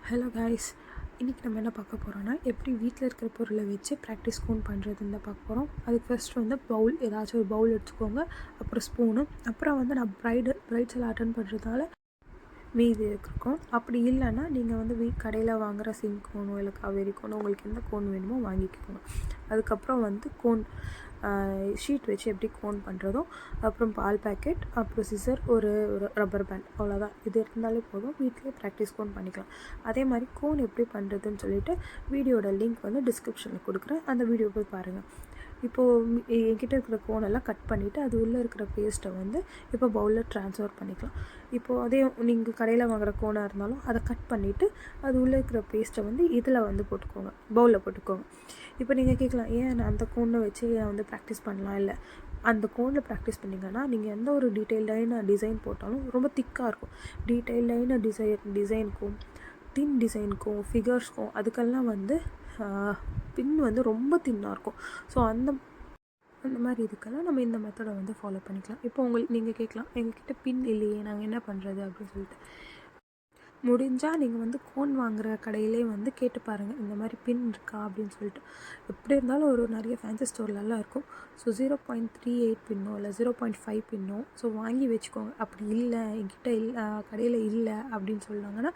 Hello guys, இன்றைக்கி நம்ம என்ன பார்க்க போகிறோன்னா எப்படி வீட்டில் இருக்கிற பொருளை வச்சு ப்ராக்டிஸ் கோன் பண்ணுறதுன்னு தான் பார்க்க போகிறோம். அதுக்கு ஃபஸ்ட்டு வந்து பவுல், ஏதாச்சும் ஒரு பவுல் எடுத்துக்கோங்க. அப்புறம் ஸ்பூனு. அப்புறம் வந்து நான் பிரைட்ஸ் எல்லாம் அட்டன் பண்ணுறதுனால மீதி இருக்கும். அப்படி இல்லைன்னா நீங்கள் வந்து கடையில் வாங்குகிற சிங்க் கோனோ இல்லை காவேரி கோனோ உங்களுக்கு எந்த கோன் வேணுமோ வாங்கிக்கோங்க. அதுக்கப்புறம் வந்து கோன் ஷீட் வச்சு எப்படி கோன் பண்ணுறதோ, அப்புறம் பால் பேக்கெட், அப்புறம் சிசர், ஒரு ரப்பர் பேண்ட், அவ்வளோதான். இது இருந்தாலே போதும், வீட்டிலே ப்ராக்டிஸ் கோன் பண்ணிக்கலாம். அதே மாதிரி கோன் எப்படி பண்ணுறதுன்னு சொல்லிவிட்டு வீடியோட லிங்க் வந்து டிஸ்கிரிப்ஷனில் கொடுக்குறேன். அந்த வீடியோ போய் பாருங்கள். இப்போது என்கிட்ட இருக்கிற கோனெல்லாம் கட் பண்ணிவிட்டு அது உள்ளே இருக்கிற பேஸ்ட்டை வந்து இப்போ பவுலில் ட்ரான்ஸ்ஃபர் பண்ணிக்கலாம். இப்போது அதே நீங்கள் கடையில் வாங்குகிற கோனாக இருந்தாலும் அதை கட் பண்ணிவிட்டு அது உள்ளே இருக்கிற பேஸ்ட்டை வந்து இதில் வந்து போட்டுக்கோங்க, பவுலில் போட்டுக்கோங்க. இப்போ நீங்கள் கேட்கலாம், ஏன் நான் அந்த கோனை வச்சு வந்து ப்ராக்டிஸ் பண்ணலாம்? இல்லை, அந்த கோனில் ப்ராக்டிஸ் பண்ணிங்கன்னா நீங்கள் எந்த ஒரு டீட்டெயில்டான டிசைன் போட்டாலும் ரொம்ப திக்காக இருக்கும். டீட்டெயில்டான டிசைனுக்கும் தின் டிசைனுக்கும் ஃபிகர்ஸ்க்கும் அதுக்கெல்லாம் வந்து பின் வந்து ரொம்ப தின்னாக இருக்கும். ஸோ அந்த மாதிரி இதுக்கெல்லாம் நம்ம இந்த மெத்தடை வந்து ஃபாலோ பண்ணிக்கலாம். இப்போ நீங்கள் கேட்கலாம், எங்ககிட்ட பின் இல்லையே, நாங்கள் என்ன பண்ணுறது அப்படின்னு சொல்லிட்டு. முடிஞ்சால் நீங்கள் வந்து கோன் வாங்குகிற கடையிலே வந்து கேட்டு பாருங்கள், இந்த மாதிரி பின் இருக்கா அப்படின்னு சொல்லிட்டு. எப்படி இருந்தாலும் ஒரு நிறைய ஃபேன்சி ஸ்டோர்லலாம் இருக்கும். ஸோ 0.38 பின்னோ இல்லை 0.5 பின்னோ ஸோ வாங்கி வச்சுக்கோங்க. அப்படி இல்லை, என்கிட்ட கடையில் இல்லை அப்படின்னு சொன்னாங்கன்னா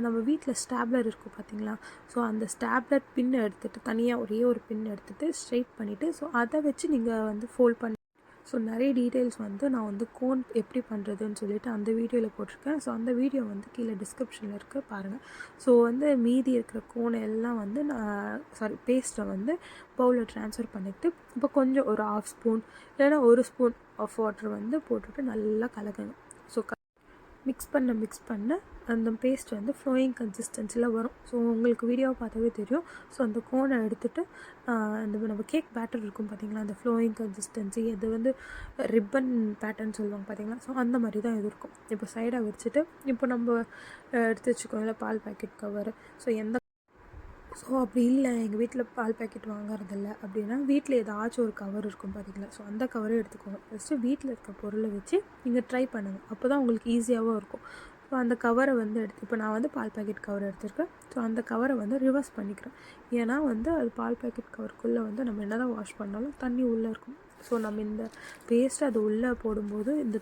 நம்ம வீட்டில் ஸ்டாப்லர் இருக்கும் பார்த்தீங்களா? ஸோ அந்த ஸ்டாப்லர் பின்னை எடுத்துகிட்டு தனியாக ஒரே ஒரு பின் எடுத்துகிட்டு ஸ்ட்ரைட் பண்ணிவிட்டு ஸோ அதை வச்சு நீங்கள் வந்து ஃபோல்ட் பண்ணி ஸோ நிறைய டீட்டெயில்ஸ் வந்து நான் வந்து கோன் எப்படி பண்ணுறதுன்னு சொல்லிட்டு அந்த வீடியோவில் போட்டிருக்கேன். ஸோ அந்த வீடியோ வந்து கீழே டிஸ்கிரிப்ஷனில் இருக்குது, பாருங்கள். ஸோ வந்து மீதி இருக்கிற கோனை எல்லாம் வந்து நான் பேஸ்ட்டை வந்து பவுலில் ட்ரான்ஸ்ஃபர் பண்ணிவிட்டு இப்போ கொஞ்சம் ஒரு 1/2 ஸ்பூன் இல்லைன்னா 1 ஸ்பூன் ஆஃப் வாட்டர் வந்து போட்டுட்டு நல்லா கலக்குங்க. ஸோ மிக்ஸ் பண்ண அந்த பேஸ்ட் வந்து ஃப்ளோயிங் கன்சிஸ்டன்சியில் வரும். ஸோ உங்களுக்கு வீடியோவை பார்த்தாவே தெரியும். ஸோ அந்த கோனை எடுத்துகிட்டு அந்த நம்ம கேக் பேட்டர் இருக்கும் பார்த்திங்களா, அந்த ஃப்ளோயிங் கன்சிஸ்டன்சி, அது வந்து ரிப்பன் பேட்டர்ன் சொல்லுவாங்க பார்த்திங்களா. ஸோ அந்த மாதிரி தான் இது இருக்கும். இப்போ சைடாக வச்சுட்டு இப்போ நம்ம எடுத்து வச்சுக்கோங்கள பால் பேக்கெட் கவர். ஸோ அப்படி இல்லை, எங்கள் வீட்டில் பால் பேக்கெட் வாங்குறதில்ல அப்படின்னா வீட்டில் ஏதாச்சும் ஒரு கவர் இருக்கும் பார்த்திங்களா. ஸோ அந்த கவரே எடுத்துக்கோங்க. ஃபஸ்ட்டு வீட்டில் இருக்க பொருளை வச்சு நீங்கள் ட்ரை பண்ணுங்கள். அப்போ தான் உங்களுக்கு ஈஸியாகவும் இருக்கும். ஸோ அந்த கவரை வந்து இப்போ நான் வந்து பால் பேக்கெட் கவர் எடுத்துருக்கேன். ஸோ அந்த கவரை வந்து ரிவர்ஸ் பண்ணிக்கிறேன். ஏன்னா வந்து அது பால் பேக்கெட் கவருக்குள்ளே வந்து நம்ம என்ன தான் வாஷ் பண்ணாலும் தண்ணி உள்ளே இருக்கும். ஸோ நம்ம இந்த பேஸ்ட்டு அது உள்ளே போடும்போது இந்த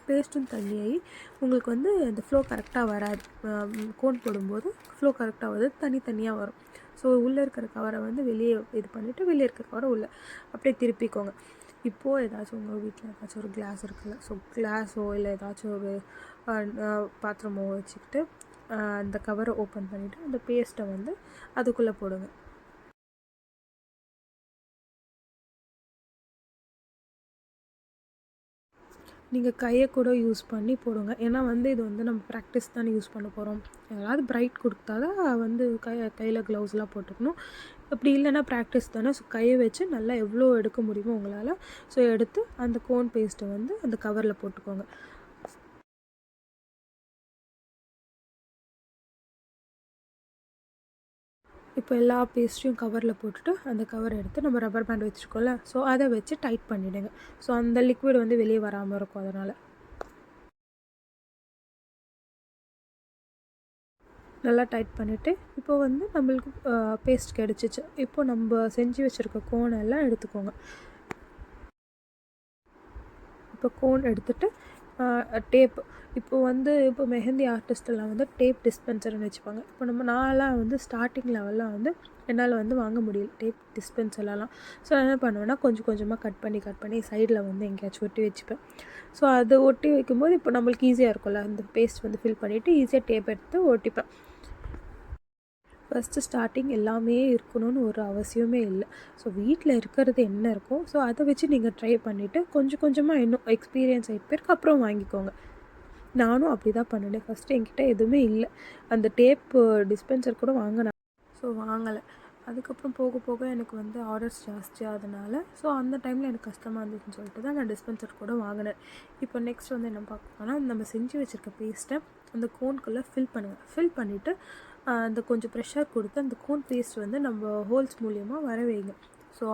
பேஸ்ட்டும் தண்ணியாகி உங்களுக்கு வந்து இந்த ஃப்ளோ கரெக்டாக வராது. கோன் போடும்போது ஃப்ளோ கரெக்டாக வருது, தனியாக வரும். ஸோ உள்ளே இருக்கிற கவரை வந்து வெளியே இது பண்ணிவிட்டு வெளியே இருக்கிற கவரை உள்ளே அப்படியே திருப்பிக்கோங்க. இப்போது ஏதாச்சும் உங்கள் வீட்டில் ஏதாச்சும் ஒரு கிளாஸ் இருக்குல்ல, ஸோ கிளாஸோ இல்லை ஏதாச்சும் ஒரு பாத்திரமோ வச்சுக்கிட்டு அந்த கவரை ஓப்பன் பண்ணிவிட்டு அந்த பேஸ்ட்டை வந்து அதுக்குள்ளே போடுங்க. நீங்கள் கையை கூட யூஸ் பண்ணி போடுங்க. ஏன்னா வந்து இது வந்து நம்ம ப்ராக்டிஸ் தானே யூஸ் பண்ண போகிறோம். ஏதாவது பிரைட் கொடுத்தா தான் வந்து கையில் க்ளவுஸ்லாம் போட்டுக்கணும். அப்படி இல்லைன்னா ப்ராக்டிஸ் தானே. ஸோ கையை வச்சு நல்லா எவ்வளோ எடுக்க முடியுமோ உங்களால் ஸோ எடுத்து அந்த கோன் பேஸ்ட்டை வந்து அந்த கவரில் போட்டுக்கோங்க. இப்போ எல்லா பேஸ்ட்டையும் கவரில் போட்டுட்டு அந்த கவர் எடுத்து நம்ம ரப்பர் பேண்ட் வச்சுருக்கோம்ல, ஸோ அதை வச்சு டைட் பண்ணிவிடுங்க. ஸோ அந்த லிக்விட் வந்து வெளியே வராமல் இருக்கும். அதனால் நல்லா டைட் பண்ணிவிட்டு இப்போ வந்து நம்மளுக்கு பேஸ்ட் கிடச்சிச்சு. இப்போ நம்ம செஞ்சு வச்சுருக்க கோனெல்லாம் எடுத்துக்கோங்க. இப்போ கோன் எடுத்துகிட்டு டேப், இப்போ மெஹந்தி ஆர்டிஸ்டெல்லாம் வந்து டேப் டிஸ்பென்சர்னு வச்சுப்பாங்க. இப்போ நான்லாம் வந்து ஸ்டார்டிங் லெவலில் வந்து என்னால் வந்து வாங்க முடியல டேப் டிஸ்பென்சர்லாம். ஸோ நான் என்ன பண்ணுவேன்னா கொஞ்சம் கொஞ்சமாக கட் பண்ணி சைடில் வந்து எங்கேயாச்சும் ஒட்டி வச்சுப்பேன். ஸோ அதை ஒட்டி வைக்கும்போது இப்போ நம்மளுக்கு ஈஸியாக இருக்கும்ல, அந்த பேஸ்ட் வந்து ஃபில் பண்ணிவிட்டு ஈஸியாக டேப் எடுத்து ஒட்டிப்பேன். ஃபஸ்ட்டு ஸ்டார்டிங் எல்லாமே இருக்கணும்னு ஒரு அவசியமே இல்லை. ஸோ வீட்டில் இருக்கிறது என்ன இருக்கோ ஸோ அதை வச்சு நீங்கள் ட்ரை பண்ணிவிட்டு கொஞ்சம் கொஞ்சமாக இன்னும் எக்ஸ்பீரியன்ஸ் ஆகிட்டு அப்புறம் வாங்கிக்கோங்க. நானும் அப்படி தான் பண்ணினேன். ஃபஸ்ட்டு என்கிட்ட எதுவுமே இல்லை, அந்த டேப்பு டிஸ்பென்சர் கூட வாங்கினேன். ஸோ வாங்கலை. அதுக்கப்புறம் போக போக எனக்கு வந்து ஆர்டர்ஸ் ஜாஸ்தியாகிறதுனால ஸோ அந்த டைமில் எனக்கு கஷ்டமாக இருந்துச்சுன்னு சொல்லிட்டு தான் நான் டிஸ்பென்சர் கூட வாங்கினேன். இப்போ நெக்ஸ்ட் வந்து என்ன பார்க்கணும்னா நம்ம செஞ்சு வச்சுருக்க பேஸ்ட்டை அந்த கோனுக்குள்ளே ஃபில் பண்ணுங்கள். ஃபில் பண்ணிவிட்டு அந்த கொஞ்சம் ப்ரெஷர் கொடுத்து அந்த கோன் பேஸ்ட் வந்து நம்ம ஹோல்ஸ் மூலியமாக வர வைங்க. ஸோ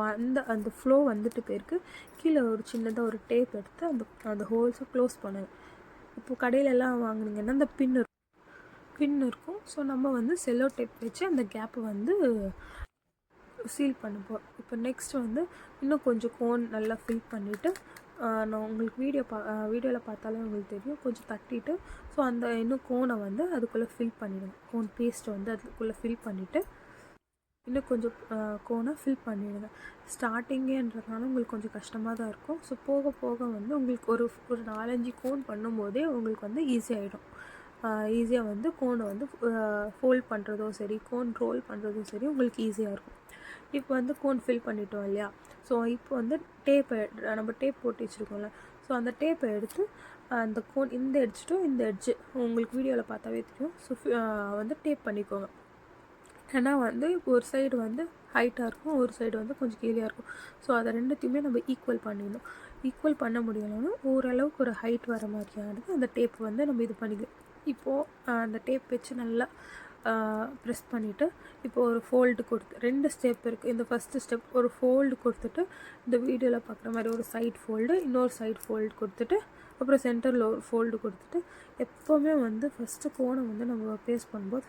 அந்த ஃப்ளோ வந்துட்டு போயிருக்கு. கீழே ஒரு சின்னதாக ஒரு டேப் எடுத்து அந்த ஹோல்ஸை க்ளோஸ் பண்ணுங்கள். இப்போது கடையிலெல்லாம் வாங்கினீங்கன்னா அந்த பின் இருக்கும். பின் இருக்கும். ஸோ நம்ம வந்து செல்லோ டேப் வச்சு அந்த கேப்பை வந்து சீல் பண்ண போகிறோம். இப்போ நெக்ஸ்ட் வந்து இன்னும் கொஞ்சம் கோன் நல்லா ஃபில் பண்ணிவிட்டு, நான் உங்களுக்கு வீடியோவில் பார்த்தாலே உங்களுக்கு தெரியும், கொஞ்சம் தட்டிட்டு, ஸோ அந்த இன்னும் கோனை வந்து அதுக்குள்ளே ஃபில் பண்ணிவிடுங்க. கோன் பேஸ்ட்டை வந்து அதுக்குள்ளே ஃபில் பண்ணிவிட்டு இன்னும் கொஞ்சம் கோனை ஃபில் பண்ணிவிடுங்க. ஸ்டார்டிங்கேன்றதுனால உங்களுக்கு கொஞ்சம் கஷ்டமாக தான் இருக்கும். ஸோ போக போக வந்து உங்களுக்கு ஒரு 4-5 கோன் பண்ணும்போதே உங்களுக்கு வந்து ஈஸியாகிடும். ஈஸியாக வந்து கோனை வந்து ஃபோல்ட் பண்ணுறதோ சரி, கோன் ரோல் பண்ணுறதோ சரி உங்களுக்கு ஈஸியாக இருக்கும். இப்போ வந்து கோன் ஃபில் பண்ணிட்டோம் இல்லையா? ஸோ இப்போ வந்து நம்ம டேப் போட்டு வச்சுருக்கோம்ல, ஸோ அந்த டேப்பை எடுத்து அந்த கோன் இந்த எட்ஜ் டு இந்த எட்ஜு உங்களுக்கு வீடியோவில் பார்த்தாவே தெரியும். ஸோ வந்து டேப் பண்ணிக்கோங்க. ஏன்னா வந்து ஒரு சைடு வந்து ஹைட்டாக இருக்கும், ஒரு சைடு வந்து கொஞ்சம் கீழே இருக்கும். ஸோ அதை ரெண்டுத்தையுமே நம்ம ஈக்குவல் பண்ணிடணும். ஈக்குவல் பண்ண முடியலைன்னா ஓரளவுக்கு ஒரு ஹைட் வர மாதிரியானது அந்த டேப் வந்து நம்ம இது பண்ணிக்கலாம். இப்போது அந்த டேப் வச்சு நல்லா ப்ரெஸ் பண்ணிவிட்டு, இப்போ ஒரு ஃபோல்டு கொடுத்து 2 ஸ்டெப் இருக்குது. இந்த ஃபஸ்ட்டு ஸ்டெப் ஒரு ஃபோல்டு கொடுத்துட்டு, இந்த வீடியோவில் பார்க்குற மாதிரி ஒரு சைட் ஃபோல்டு, இன்னொரு சைட் ஃபோல்டு கொடுத்துட்டு, அப்புறம் சென்டரில் ஒரு ஃபோல்டு கொடுத்துட்டு, எப்போவுமே வந்து ஃபஸ்ட்டு கோனை வந்து நம்ம பேஸ்ட் பண்ணும்போது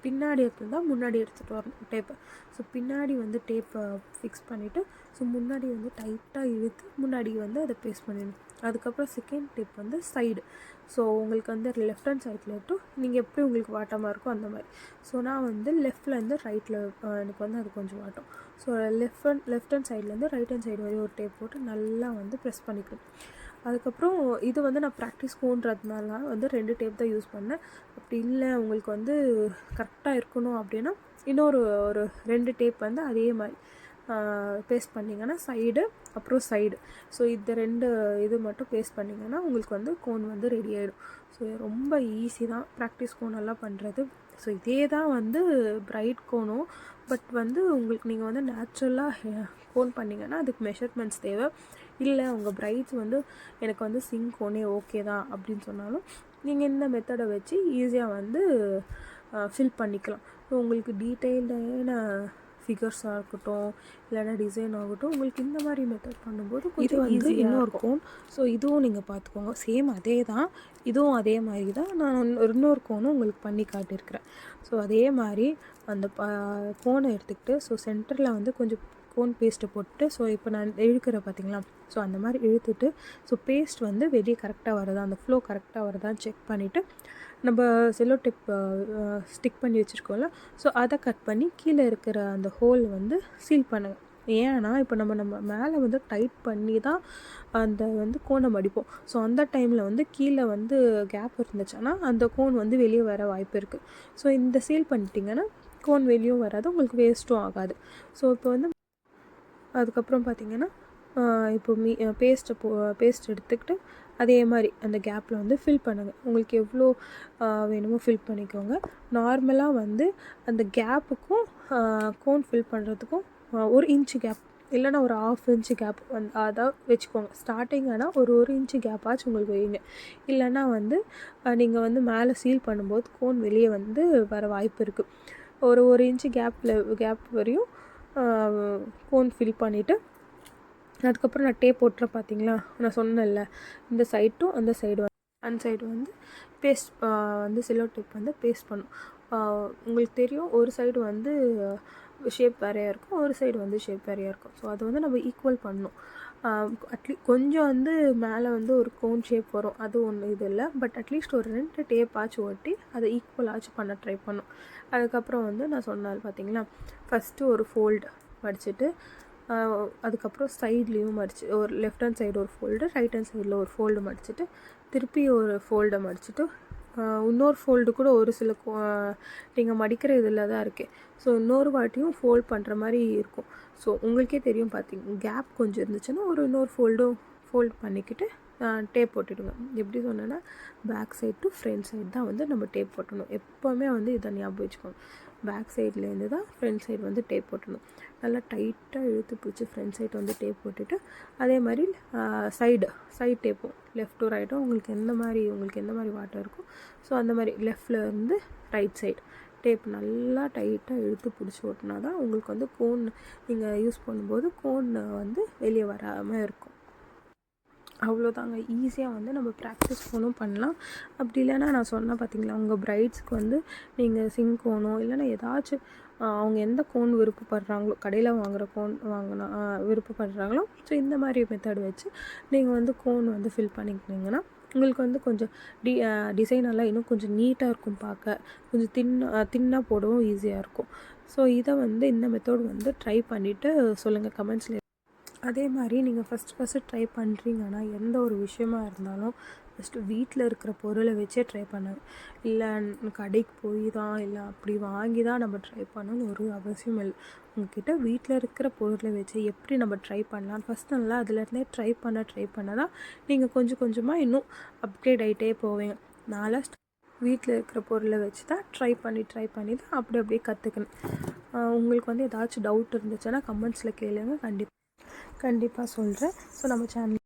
பின்னாடி எடுத்துருந்தால் முன்னாடி எடுத்துகிட்டு வரணும் டேப்பை. ஸோ பின்னாடி வந்து டேப்பை ஃபிக்ஸ் பண்ணிவிட்டு, ஸோ முன்னாடி வந்து டைட்டாக இழுத்து முன்னாடி வந்து அதை பேஸ்ட் பண்ணிடணும். அதுக்கப்புறம் செகண்ட் டேப் வந்து சைடு. ஸோ உங்களுக்கு வந்து லெஃப்ட் ஹேண்ட் சைடில் இருக்கட்டும், நீங்கள் எப்படி உங்களுக்கு வாட்டமாக இருக்கோ அந்த மாதிரி. ஸோ நான் வந்து லெஃப்ட்லேருந்து ரைட்டில் எனக்கு வந்து அது கொஞ்சம் வாட்டும். ஸோ லெஃப்ட் ஹேண்ட் சைட்லேருந்து ரைட் ஹேண்ட் சைடு வரையும் ஒரு டேப் போட்டு நல்லா வந்து ப்ரெஸ் பண்ணிக்கணும். அதுக்கப்புறம் இது வந்து நான் ப்ராக்டிஸ் கோன்றதுனால வந்து 2 டேப் தான் யூஸ் பண்ணேன். அப்படி இல்லை உங்களுக்கு வந்து கரெக்டாக இருக்கணும் அப்படின்னா இன்னொரு ஒரு 2 டேப் வந்து அதே மாதிரி பேஸ்ட் பண்ணிங்கன்னா சைடு அப்புறம் சைடு. ஸோ இந்த 2 இது மட்டும் பேஸ்ட் பண்ணிங்கன்னா உங்களுக்கு வந்து கோன் வந்து ரெடி ஆகிடும். ஸோ ரொம்ப ஈஸி தான் ப்ராக்டிஸ் கோன் எல்லாம் பண்ணுறது. ஸோ இதே தான் வந்து பிரைட் கோனும். பட் வந்து உங்களுக்கு நீங்கள் வந்து நேச்சுரலாக கோன் பண்ணிங்கன்னா அதுக்கு மெஷர்மெண்ட்ஸ் தேவை. இல்லை உங்கள் பிரைட்ஸ் வந்து எனக்கு வந்து சிங்க் கோனே ஓகே தான் அப்படின்னு சொன்னாலும் நீங்கள் இந்த மெத்தடை வச்சு ஈஸியாக வந்து ஃபில் பண்ணிக்கலாம். ஸோ உங்களுக்கு டீட்டெயில்டான ஃபிகர்ஸாக இருக்கட்டும், இல்லைனா டிசைன் ஆகட்டும், உங்களுக்கு இந்த மாதிரி மெத்தட் பண்ணும்போது இது வந்து இன்னும் இருக்கும். ஸோ இதுவும் நீங்கள் பார்த்துக்கோங்க, சேம் அதே தான், இதுவும் அதே மாதிரி தான். நான் இன்னொரு கோனும் உங்களுக்கு பண்ணி காட்டியிருக்கிறேன். ஸோ அதே மாதிரி அந்த கோனை எடுத்துக்கிட்டு, ஸோ சென்டரில் வந்து கொஞ்சம் கோன் பேஸ்ட்டை போட்டு, ஸோ இப்போ நான் இழுக்கிற பார்த்தீங்களா, ஸோ அந்த மாதிரி இழுத்துட்டு, ஸோ பேஸ்ட் வந்து வெளியே கரெக்டாக வருதா, அந்த ஃப்ளோ கரெக்டாக வருதான்னு செக் பண்ணிவிட்டு, நம்ம செல்லோ டேப் ஸ்டிக் பண்ணி வச்சுருக்கோம்ல, ஸோ அதை கட் பண்ணி கீழே இருக்கிற அந்த ஹோல் வந்து சீல் பண்ணுங்கள். ஏன்னா இப்போ நம்ம மேலே வந்து டைட் பண்ணி தான் அந்த வந்து கோனை மடிப்போம். ஸோ அந்த டைமில் வந்து கீழே வந்து கேப் இருந்துச்சுன்னா அந்த கோன் வந்து வெளியே வர வாய்ப்பு இருக்குது. ஸோ இந்த சீல் பண்ணிட்டிங்கன்னா கோன் வெளியும் வராது, உங்களுக்கு வேஸ்ட்டும் ஆகாது. ஸோ இப்போ வந்து அதுக்கப்புறம் பார்த்திங்கன்னா இப்போ பேஸ்ட் எடுத்துக்கிட்டு அதே மாதிரி அந்த கேப்பில் வந்து ஃபில் பண்ணுங்கள். உங்களுக்கு எவ்வளோ வேணுமோ ஃபில் பண்ணிக்கோங்க. நார்மலாக வந்து அந்த கேப்புக்கும் கோன் ஃபில் பண்ணுறதுக்கும் 1 இன்ச்சு கேப் இல்லைனா ஒரு 1/2 இன்ச்சு கேப் வந்து அதான் வச்சுக்கோங்க. ஸ்டார்டிங் ஆனால் ஒரு இன்ச்சு கேப்பாச்சும் உங்களுக்கு வைங்க. இல்லைன்னா வந்து நீங்கள் வந்து மேலே சீல் பண்ணும்போது கோன் வெளியே வந்து வர வாய்ப்பு இருக்குது. ஒரு இன்ச்சு கேப் வரையும் கோன் ஃபில் பண்ணிவிட்டு, அதுக்கப்புறம் நான் டேப் போட்டுறேன் பார்த்தீங்களா, நான் சொன்னேன்ல இந்த சைடு டு அந்த சைடு வந்து பேஸ்ட் வந்து செல்லோ டேப் வந்து பேஸ்ட் பண்ணும். உங்களுக்கு தெரியும், ஒரு சைடு வந்து ஷேப் வேறையாக இருக்கும், ஒரு சைடு வந்து ஷேப் வேறையாக இருக்கும். ஸோ அதை வந்து நம்ம ஈக்குவல் பண்ணணும். கொஞ்சம் வந்து மேலே வந்து ஒரு கோன் ஷேப் வரும், அது ஒன்று இது இல்லை. பட் அட்லீஸ்ட் ஒரு 2 டேப் ஆச்சு ஒட்டி அதை ஈக்குவலாச்சும் பண்ண ட்ரை பண்ணும். அதுக்கப்புறம் வந்து நான் சொன்னேன் பார்த்தீங்களா, ஃபஸ்ட்டு ஒரு ஃபோல்டு மடிச்சுட்டு, அதுக்கப்புறம் சைட்லேயும் ஒரு லெஃப்ட் ஹேண்ட் சைடு ஒரு ஃபோல்டு, ரைட் ஹேண்ட் சைடில் ஒரு ஃபோல்டு மடிச்சுட்டு, திருப்பி ஒரு ஃபோல்டை மடிச்சுட்டு, இன்னொரு ஃபோல்டு கூட ஒரு சில நீங்கள் மடிக்கிற இதில் தான் இருக்குது. ஸோ இன்னொரு வாட்டியும் ஃபோல்ட் பண்ணுற மாதிரி இருக்கும். ஸோ உங்களுக்கே தெரியும் பார்த்தீங்க, கேப் கொஞ்சம் இருந்துச்சுன்னா இன்னொரு ஃபோல்ட் பண்ணிக்கிட்டு டேப் போட்டுடுங்க. எப்படி சொன்னேன்னா back side to front side தான் வந்து நம்ம டேப் போட்டணும். எப்போவுமே வந்து இதை ஞாபகம் வச்சுக்கோங்க. பேக் சைட்லேருந்து தான் ஃப்ரண்ட் சைடு வந்து டேப் போட்டணும். நல்லா டைட்டாக இழுத்து பிடிச்சி ஃப்ரண்ட் சைடு வந்து டேப் போட்டுட்டு, அதே மாதிரி சைடு டேப்பும் லெஃப்ட் டு ரைட்டும் உங்களுக்கு எந்த மாதிரி வாட்டம் இருக்கும், ஸோ அந்த மாதிரி லெஃப்டில் இருந்து ரைட் சைடு டேப் நல்லா டைட்டாக இழுத்து பிடிச்சி ஓட்டினா தான் உங்களுக்கு வந்து கோன் நீங்கள் யூஸ் பண்ணும்போது கோன் வந்து வெளியே வராமல் இருக்கும். அவ்வளோதாங்க. ஈஸியாக வந்து நம்ம ப்ராக்டிஸ் கோனும் பண்ணலாம். அப்படி இல்லைன்னா நான் சொன்னேன் பார்த்தீங்களா, உங்கள் ப்ரைட்ஸ்க்கு வந்து நீங்கள் சிங்க் கோனோ இல்லைன்னா ஏதாச்சும் அவங்க எந்த கோன் விருப்பப்படுறாங்களோ, கடையில் வாங்குகிற கோன் வாங்கினா விருப்பப்படுறாங்களோ, ஸோ இந்த மாதிரி மெத்தட் வச்சு நீங்கள் வந்து கோன் வந்து ஃபில் பண்ணிக்கிட்டிங்கன்னா உங்களுக்கு வந்து கொஞ்சம் டிசைன் எல்லாம் இன்னும் கொஞ்சம் நீட்டாக இருக்கும் பார்க்க. கொஞ்சம் தின்னாக போடவும் ஈஸியாக இருக்கும். ஸோ இதை வந்து இந்த மெத்தட் வந்து ட்ரை பண்ணிவிட்டு சொல்லுங்கள் கமெண்ட்ஸில். அதே மாதிரி நீங்கள் ஃபஸ்ட்டு ட்ரை பண்ணுறீங்கன்னா எந்த ஒரு விஷயமா இருந்தாலும் ஃபஸ்ட்டு வீட்டில் இருக்கிற பொருளை வச்சே ட்ரை பண்ணுங்க. இல்லை கடைக்கு போய் தான் இல்லை அப்படி வாங்கி தான் நம்ம ட்ரை பண்ணணும்னு ஒரு அவசியம் இல்லை. உங்ககிட்ட வீட்டில் இருக்கிற பொருளை வச்சு எப்படி நம்ம ட்ரை பண்ணலாம் ஃபஸ்ட் நல்லா அதுலேருந்தே ட்ரை பண்ண தான் நீங்கள் கொஞ்சம் கொஞ்சமாக இன்னும் அப்கிரேட் ஆகிட்டே போவீங்க. நான்லாம் வீட்டில் இருக்கிற பொருளை வச்சு தான் ட்ரை பண்ணி தான் அப்படியே கற்றுக்கணும். உங்களுக்கு வந்து ஏதாச்சும் டவுட் இருந்துச்சுன்னா கமெண்ட்ஸில் கேளுங்க. கண்டிப்பாக சொல்கிறேன். ஸோ நம்ம சேனல்